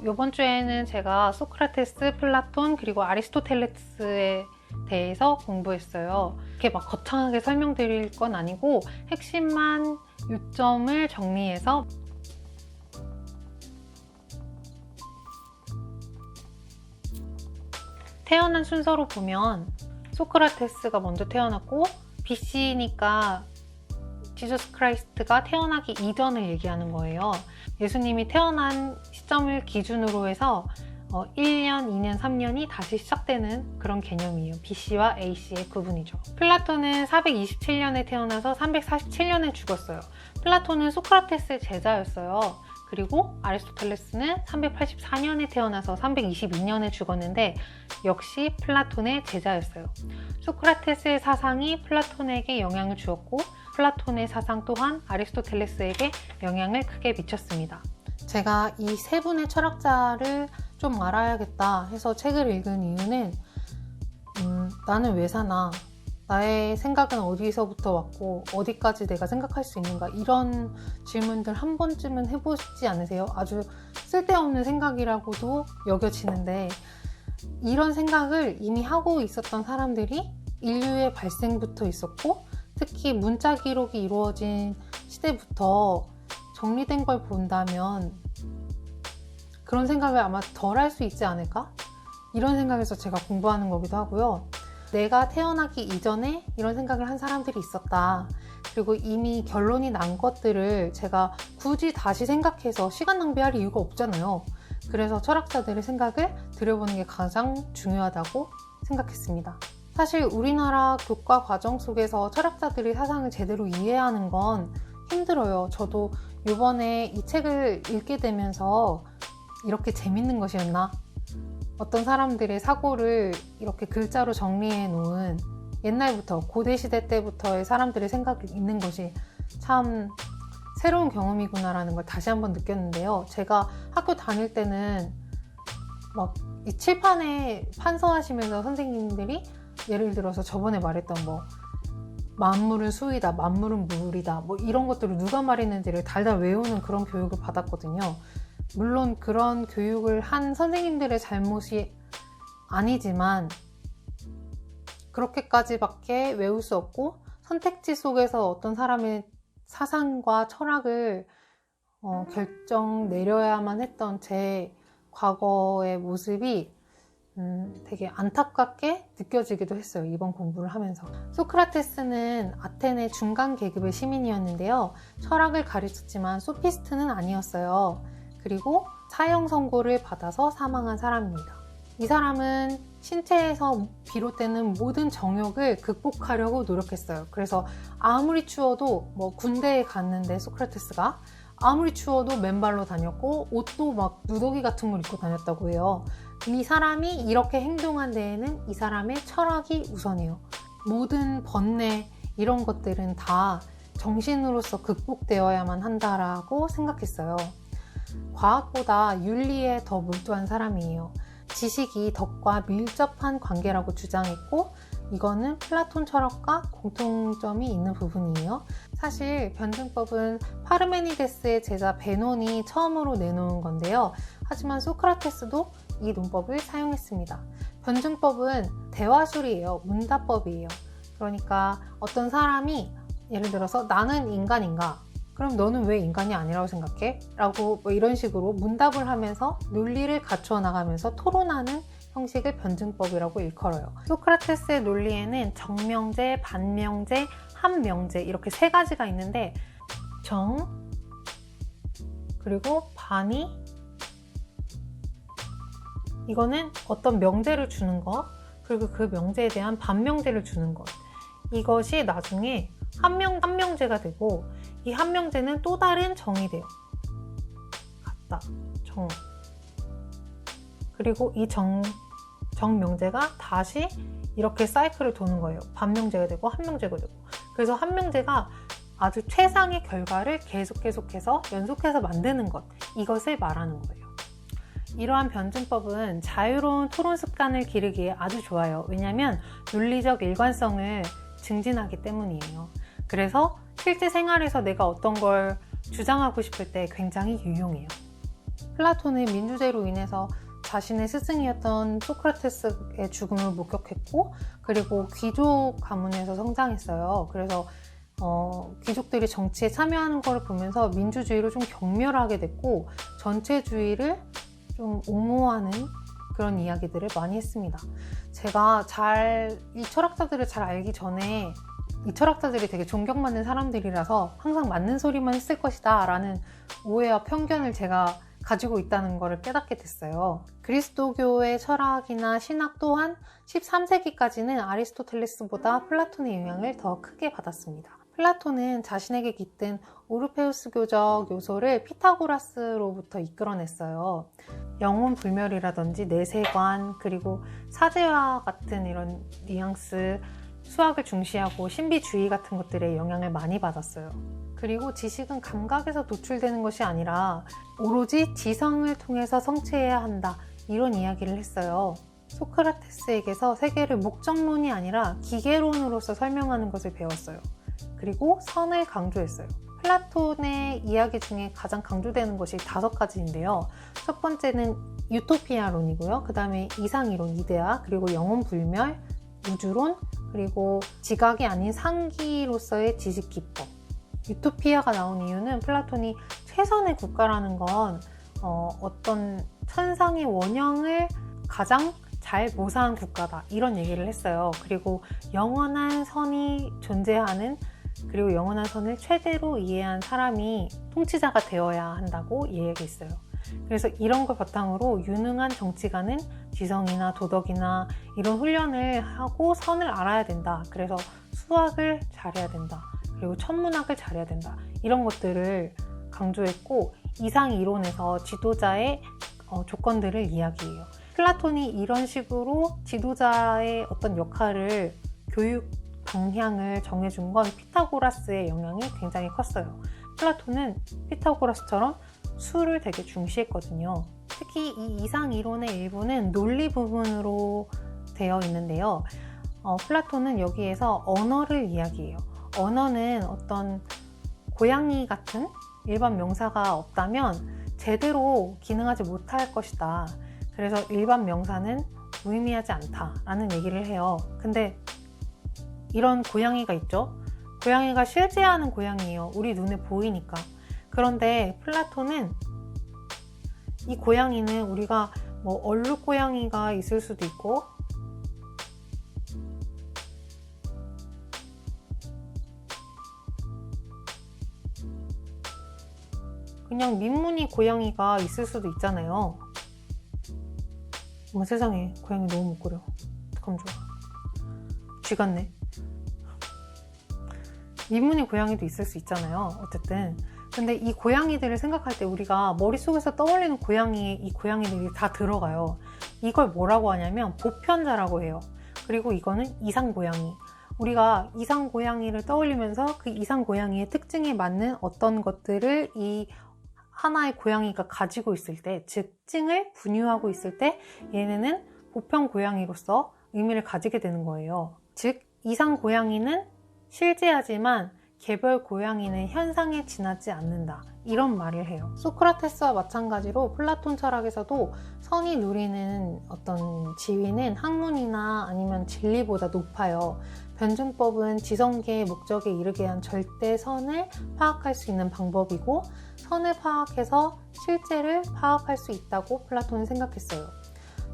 이번 주에는 제가 소크라테스, 플라톤, 그리고 아리스토텔레스에 대해서 공부했어요. 이렇게 막 거창하게 설명드릴 건 아니고 핵심만 요점을 정리해서 태어난 순서로 보면 소크라테스가 먼저 태어났고 BC니까 지저스 크라이스트가 태어나기 이전을 얘기하는 거예요. 예수님이 태어난 시점을 기준으로 해서 1년, 2년, 3년이 다시 시작되는 그런 개념이에요. BC와 AC의 구분이죠. 플라톤은 427년에 태어나서 347년에 죽었어요. 플라톤은 소크라테스의 제자였어요. 그리고 아리스토텔레스는 384년에 태어나서 322년에 죽었는데 역시 플라톤의 제자였어요. 소크라테스의 사상이 플라톤에게 영향을 주었고 플라톤의 사상 또한 아리스토텔레스에게 영향을 크게 미쳤습니다. 제가 이 세 분의 철학자를 좀 알아야겠다 해서 책을 읽은 이유는 나는 왜 사나? 나의 생각은 어디서부터 왔고 어디까지 내가 생각할 수 있는가? 이런 질문들 한 번쯤은 해보시지 않으세요? 아주 쓸데없는 생각이라고도 여겨지는데 이런 생각을 이미 하고 있었던 사람들이 인류의 발생부터 있었고 특히 문자 기록이 이루어진 시대부터 정리된 걸 본다면 그런 생각을 아마 덜 할 수 있지 않을까? 이런 생각에서 제가 공부하는 거기도 하고요. 내가 태어나기 이전에 이런 생각을 한 사람들이 있었다. 그리고 이미 결론이 난 것들을 제가 굳이 다시 생각해서 시간 낭비할 이유가 없잖아요. 그래서 철학자들의 생각을 들여보는 게 가장 중요하다고 생각했습니다. 사실 우리나라 교과 과정 속에서 철학자들의 사상을 제대로 이해하는 건 힘들어요. 저도 이번에 이 책을 읽게 되면서 이렇게 재밌는 것이었나? 어떤 사람들의 사고를 이렇게 글자로 정리해 놓은 옛날부터 고대시대 때부터의 사람들의 생각이 있는 것이 참 새로운 경험이구나라는 걸 다시 한번 느꼈는데요. 제가 학교 다닐 때는 막 이 칠판에 판서하시면서 선생님들이 예를 들어서 저번에 말했던 만물은 수이다, 만물은 물이다 이런 것들을 누가 말했는지를 달달 외우는 그런 교육을 받았거든요. 물론 그런 교육을 한 선생님들의 잘못이 아니지만 그렇게까지밖에 외울 수 없고 선택지 속에서 어떤 사람의 사상과 철학을 결정 내려야만 했던 제 과거의 모습이 되게 안타깝게 느껴지기도 했어요. 이번 공부를 하면서. 소크라테스는 아테네 중간 계급의 시민이었는데요. 철학을 가르쳤지만 소피스트는 아니었어요. 그리고 사형 선고를 받아서 사망한 사람입니다. 이 사람은 신체에서 비롯되는 모든 정욕을 극복하려고 노력했어요. 그래서 아무리 추워도 군대에 갔는데 소크라테스가 아무리 추워도 맨발로 다녔고 옷도 막 누더기 같은 걸 입고 다녔다고 해요. 이 사람이 이렇게 행동한 데에는 이 사람의 철학이 우선이에요. 모든 번뇌 이런 것들은 다 정신으로서 극복되어야만 한다라고 생각했어요. 과학보다 윤리에 더 몰두한 사람이에요. 지식이 덕과 밀접한 관계라고 주장했고 이거는 플라톤 철학과 공통점이 있는 부분이에요. 사실 변증법은 파르메니데스의 제자 베논이 처음으로 내놓은 건데요. 하지만 소크라테스도 이 논법을 사용했습니다. 변증법은 대화술이에요. 문답법이에요. 그러니까 어떤 사람이 예를 들어서 나는 인간인가? 그럼 너는 왜 인간이 아니라고 생각해? 라고 이런 식으로 문답을 하면서 논리를 갖추어 나가면서 토론하는 형식을 변증법이라고 일컬어요. 소크라테스의 논리에는 정명제, 반명제, 합명제 이렇게 세 가지가 있는데 정, 그리고 반이 이거는 어떤 명제를 주는 것, 그리고 그 명제에 대한 반명제를 주는 것. 이것이 나중에 합명제가 되고 이 합명제는 또 다른 정이 돼요. 같다, 정. 그리고 이 정명제가 다시 이렇게 사이클을 도는 거예요. 반명제가 되고 합명제가 되고. 그래서 합명제가 아주 최상의 결과를 계속해서 연속해서 만드는 것, 이것을 말하는 거예요. 이러한 변증법은 자유로운 토론 습관을 기르기에 아주 좋아요. 왜냐하면 논리적 일관성을 증진하기 때문이에요. 그래서 실제 생활에서 내가 어떤 걸 주장하고 싶을 때 굉장히 유용해요. 플라톤은 민주제로 인해서 자신의 스승이었던 소크라테스의 죽음을 목격했고, 그리고 귀족 가문에서 성장했어요. 그래서 귀족들이 정치에 참여하는 걸 보면서 민주주의를 좀 경멸하게 됐고, 전체주의를 좀 옹호하는 그런 이야기들을 많이 했습니다. 제가 이 철학자들을 잘 알기 전에 이 철학자들이 되게 존경받는 사람들이라서 항상 맞는 소리만 했을 것이다 라는 오해와 편견을 제가 가지고 있다는 것을 깨닫게 됐어요. 그리스도교의 철학이나 신학 또한 13세기까지는 아리스토텔레스보다 플라톤의 영향을 더 크게 받았습니다. 플라톤은 자신에게 깃든 오르페우스교적 요소를 피타고라스로부터 이끌어냈어요. 영혼 불멸이라든지 내세관, 그리고 사제화 같은 이런 뉘앙스, 수학을 중시하고 신비주의 같은 것들에 영향을 많이 받았어요. 그리고 지식은 감각에서 도출되는 것이 아니라 오로지 지성을 통해서 성취해야 한다, 이런 이야기를 했어요. 소크라테스에게서 세계를 목적론이 아니라 기계론으로서 설명하는 것을 배웠어요. 그리고 선을 강조했어요. 플라톤의 이야기 중에 가장 강조되는 것이 5가지인데요. 첫 번째는 유토피아론이고요. 그 다음에 이상이론, 이데아, 그리고 영혼불멸, 우주론, 그리고 지각이 아닌 상기로서의 지식기법. 유토피아가 나온 이유는 플라톤이 최선의 국가라는 건 어떤 천상의 원형을 가장 잘 모사한 국가다, 이런 얘기를 했어요. 그리고 영원한 선이 존재하는, 그리고 영원한 선을 최대로 이해한 사람이 통치자가 되어야 한다고 이야기했어요. 그래서 이런 걸 바탕으로 유능한 정치가는 지성이나 도덕이나 이런 훈련을 하고 선을 알아야 된다. 그래서 수학을 잘해야 된다. 그리고 천문학을 잘해야 된다. 이런 것들을 강조했고, 이상 이론에서 지도자의 조건들을 이야기해요. 플라톤이 이런 식으로 지도자의 어떤 역할을, 교육 방향을 정해준 건 피타고라스의 영향이 굉장히 컸어요. 플라톤은 피타고라스처럼 수를 되게 중시했거든요. 특히 이 이상 이론의 일부는 논리 부분으로 되어 있는데요. 플라톤은 여기에서 언어를 이야기해요. 언어는 어떤 고양이 같은 일반 명사가 없다면 제대로 기능하지 못할 것이다. 그래서 일반 명사는 무의미하지 않다라는 얘기를 해요. 근데 이런 고양이가 있죠. 고양이가 실제하는 고양이에요. 우리 눈에 보이니까. 그런데 플라톤은 이 고양이는 우리가 뭐 얼룩 고양이가 있을 수도 있고, 그냥 민무늬 고양이가 있을 수도 있잖아요. 어머 세상에, 고양이 너무 못 그려. 어떡하면 좋아. 쥐 같네. 민무늬 고양이도 있을 수 있잖아요. 어쨌든. 근데 이 고양이들을 생각할 때 우리가 머릿속에서 떠올리는 이 고양이들이 다 들어가요. 이걸 뭐라고 하냐면 보편자라고 해요. 그리고 이거는 이상 고양이. 우리가 이상 고양이를 떠올리면서 그 이상 고양이의 특징에 맞는 어떤 것들을 이 하나의 고양이가 가지고 있을 때, 즉 특징을 분유하고 있을 때 얘네는 보편 고양이로서 의미를 가지게 되는 거예요. 즉 이상 고양이는 실제하지만 개별 고양이는 현상에 지나지 않는다, 이런 말을 해요. 소크라테스와 마찬가지로 플라톤 철학에서도 선이 누리는 어떤 지위는 학문이나 아니면 진리보다 높아요. 변증법은 지성계의 목적에 이르게 한 절대 선을 파악할 수 있는 방법이고, 선을 파악해서 실제를 파악할 수 있다고 플라톤은 생각했어요.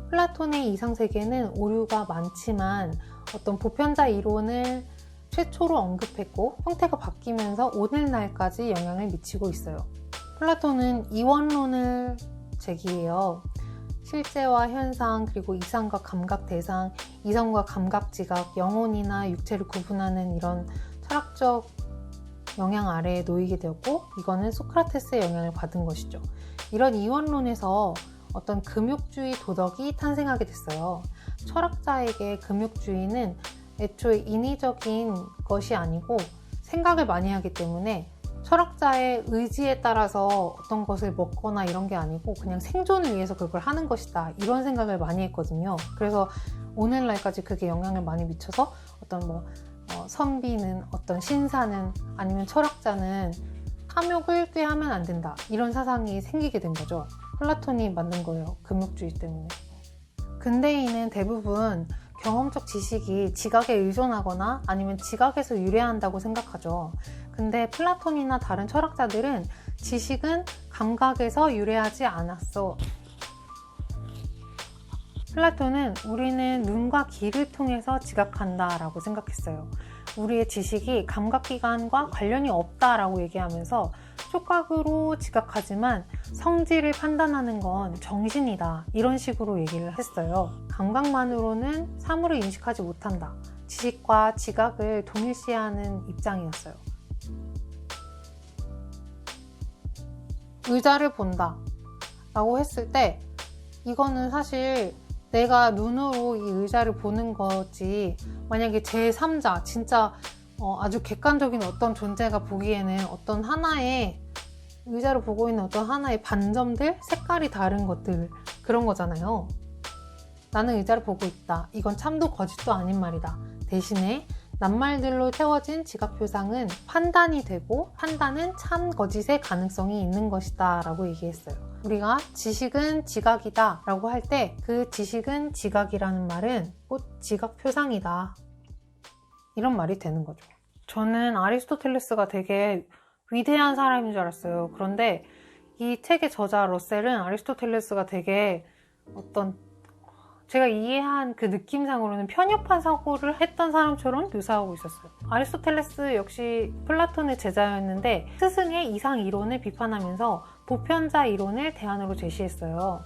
플라톤의 이상세계는 오류가 많지만 어떤 보편자 이론을 최초로 언급했고, 형태가 바뀌면서 오늘날까지 영향을 미치고 있어요. 플라톤은 이원론을 제기해요. 실제와 현상, 그리고 이상과 감각 대상, 이성과 감각 지각, 영혼이나 육체를 구분하는 이런 철학적 영향 아래에 놓이게 되었고, 이거는 소크라테스의 영향을 받은 것이죠. 이런 이원론에서 어떤 금욕주의 도덕이 탄생하게 됐어요. 철학자에게 금욕주의는 애초에 인위적인 것이 아니고 생각을 많이 하기 때문에 철학자의 의지에 따라서 어떤 것을 먹거나 이런 게 아니고 그냥 생존을 위해서 그걸 하는 것이다, 이런 생각을 많이 했거든요. 그래서 오늘날까지 그게 영향을 많이 미쳐서 어떤 선비는, 어떤 신사는, 아니면 철학자는 탐욕을 꾀하면 안 된다, 이런 사상이 생기게 된 거죠. 플라톤이 만든 거예요. 금욕주의 때문에. 근대인은 대부분 경험적 지식이 지각에 의존하거나 아니면 지각에서 유래한다고 생각하죠. 근데 플라톤이나 다른 철학자들은 지식은 감각에서 유래하지 않았어. 플라톤은 우리는 눈과 귀를 통해서 지각한다 라고 생각했어요. 우리의 지식이 감각기관과 관련이 없다 라고 얘기하면서 촉각으로 지각하지만 성질을 판단하는 건 정신이다 이런 식으로 얘기를 했어요. 감각만으로는 사물을 인식하지 못한다. 지식과 지각을 동일시하는 입장이었어요. 의자를 본다 라고 했을 때 이거는 사실 내가 눈으로 이 의자를 보는 거지, 만약에 제3자 진짜 아주 객관적인 어떤 존재가 보기에는 어떤 하나의 의자를 보고 있는 어떤 하나의 반점들, 색깔이 다른 것들, 그런 거잖아요. 나는 의자를 보고 있다. 이건 참도 거짓도 아닌 말이다. 대신에 낱말들로 채워진 지각 표상은 판단이 되고 판단은 참 거짓의 가능성이 있는 것이다 라고 얘기했어요. 우리가 지식은 지각이다 라고 할 때 그 지식은 지각이라는 말은 곧 지각 표상이다 이런 말이 되는 거죠. 저는 아리스토텔레스가 되게 위대한 사람인 줄 알았어요. 그런데 이 책의 저자 러셀은 아리스토텔레스가 되게 제가 이해한 그 느낌상으로는 편협한 사고를 했던 사람처럼 묘사하고 있었어요. 아리스토텔레스 역시 플라톤의 제자였는데 스승의 이상 이론을 비판하면서 보편자 이론을 대안으로 제시했어요.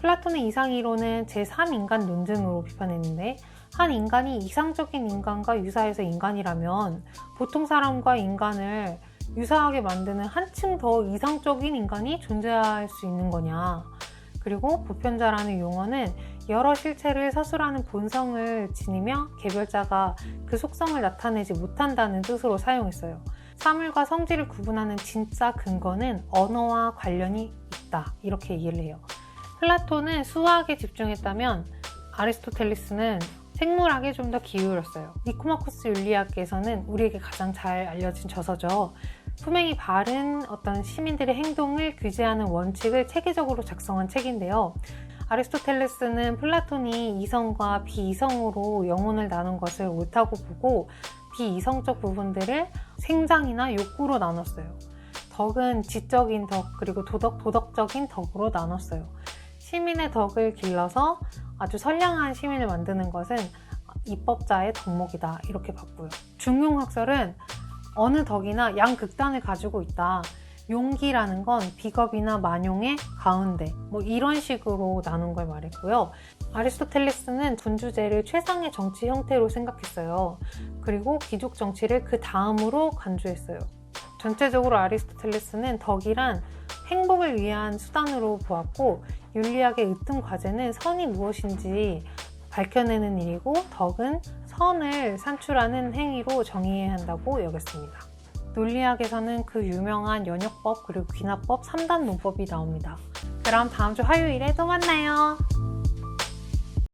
플라톤의 이상 이론은 제3인간 논증으로 비판했는데 한 인간이 이상적인 인간과 유사해서 인간이라면 보통 사람과 인간을 유사하게 만드는 한층 더 이상적인 인간이 존재할 수 있는 거냐. 그리고 보편자라는 용어는 여러 실체를 서술하는 본성을 지니며 개별자가 그 속성을 나타내지 못한다는 뜻으로 사용했어요. 사물과 성질을 구분하는 진짜 근거는 언어와 관련이 있다. 이렇게 얘기를 해요. 플라톤은 수학에 집중했다면 아리스토텔레스는 생물학에 좀 더 기울였어요. 니코마코스 윤리학에서는 우리에게 가장 잘 알려진 저서죠. 품행이 바른 어떤 시민들의 행동을 규제하는 원칙을 체계적으로 작성한 책인데요. 아리스토텔레스는 플라톤이 이성과 비이성으로 영혼을 나눈 것을 옳다고 보고 비이성적 부분들을 생장이나 욕구로 나눴어요. 덕은 지적인 덕 그리고 도덕적인 덕으로 나눴어요. 시민의 덕을 길러서 아주 선량한 시민을 만드는 것은 입법자의 덕목이다 이렇게 봤고요. 중용학설은 어느 덕이나 양극단을 가지고 있다. 용기라는 건 비겁이나 만용의 가운데 이런 식으로 나눈 걸 말했고요. 아리스토텔레스는 군주제를 최상의 정치 형태로 생각했어요. 그리고 귀족 정치를 그 다음으로 간주했어요. 전체적으로 아리스토텔레스는 덕이란 행복을 위한 수단으로 보았고 윤리학의 으뜸 과제는 선이 무엇인지 밝혀내는 일이고 덕은 선을 산출하는 행위로 정의해야 한다고 여겼습니다. 논리학에서는 그 유명한 연역법 그리고 귀납법 3단 논법이 나옵니다. 그럼 다음 주 화요일에 또 만나요.